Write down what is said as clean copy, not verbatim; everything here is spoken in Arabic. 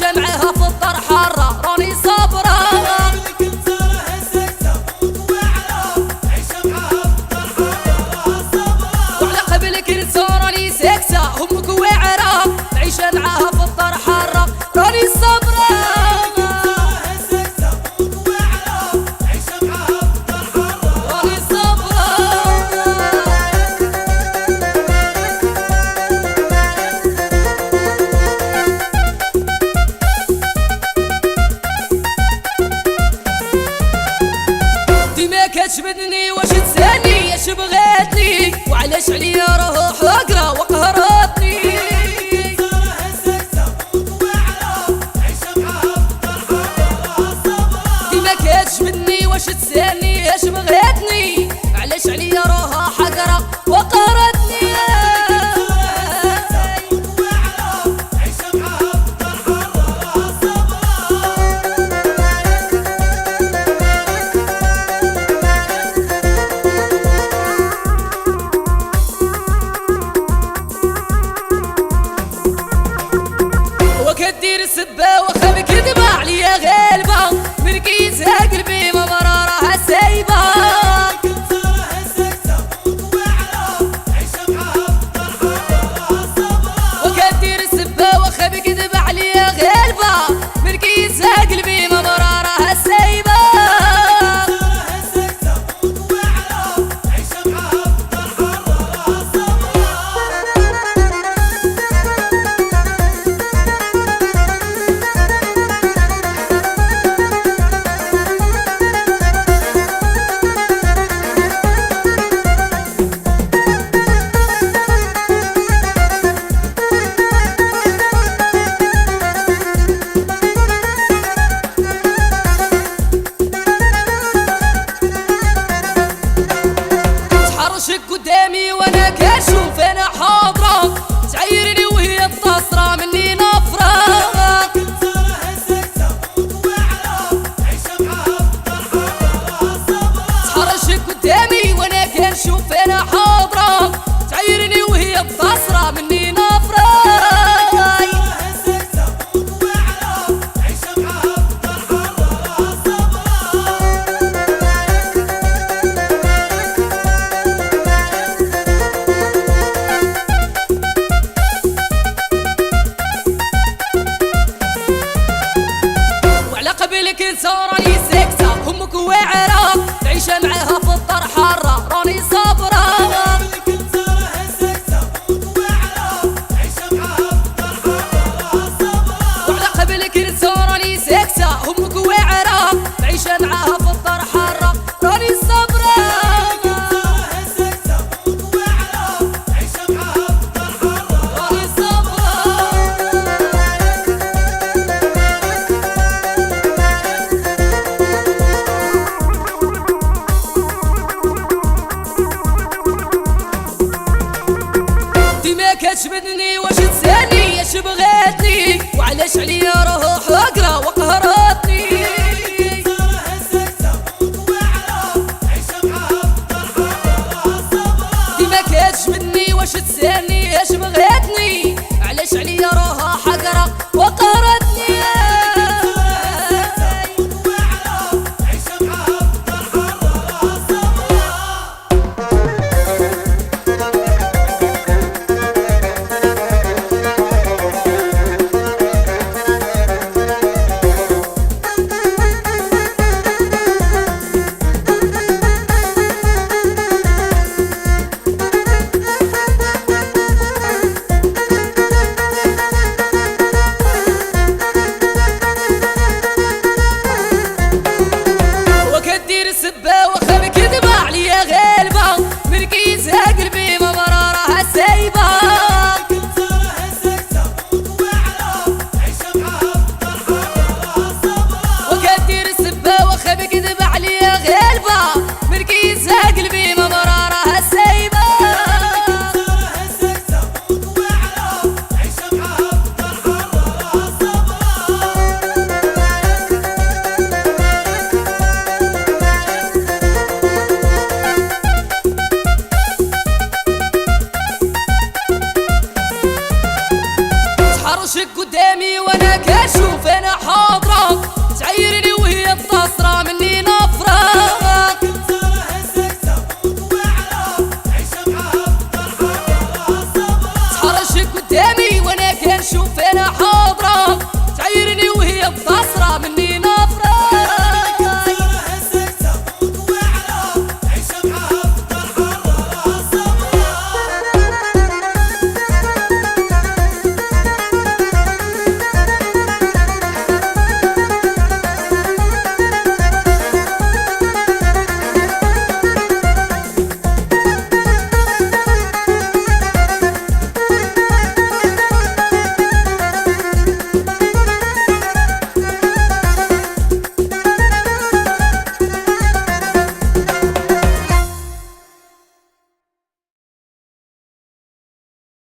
عيشة معاها في الدار حارة راني صابرة. وعلى قبلك انسان راني ساكتة همك واعرة، عيشة معاها في الدار حارة راني صابرة. كتشبدني واش تسالني اش بغاتني، وعلاش عليا راه حقرة وقهرتني. ديما كتشبدني واش تسالني اش بغاتني، علاش عليا راه حقرة وقهرتني. كدير سبة واخا بكذبة عليا غالبة، من كيسها قلبي ما مرة راها سايبة. وكدير سبة واخا بكذبة عليا غالبة، من كيسها قلبي ما مرة راها سايبة. قدامي وانا كنشوف انا حاضرة، تعيرني وهي التصرة مني نفرة. تحرشك قدامي وانا كنشوف انا حاضرة، تعيرني وهي التصرة مني نفرة. قبلك انسان راني ساكتة همك واعرة، عيشة معاها في الدار حارة راني صابرة. وعلى قبلك انسان راني ساكتة همك واعرة، عيشة معاها في الدار حارة راني صابرة. عرشك قدامي وانا كاشوف انا حاضرة تعيرني وهي متصرة مني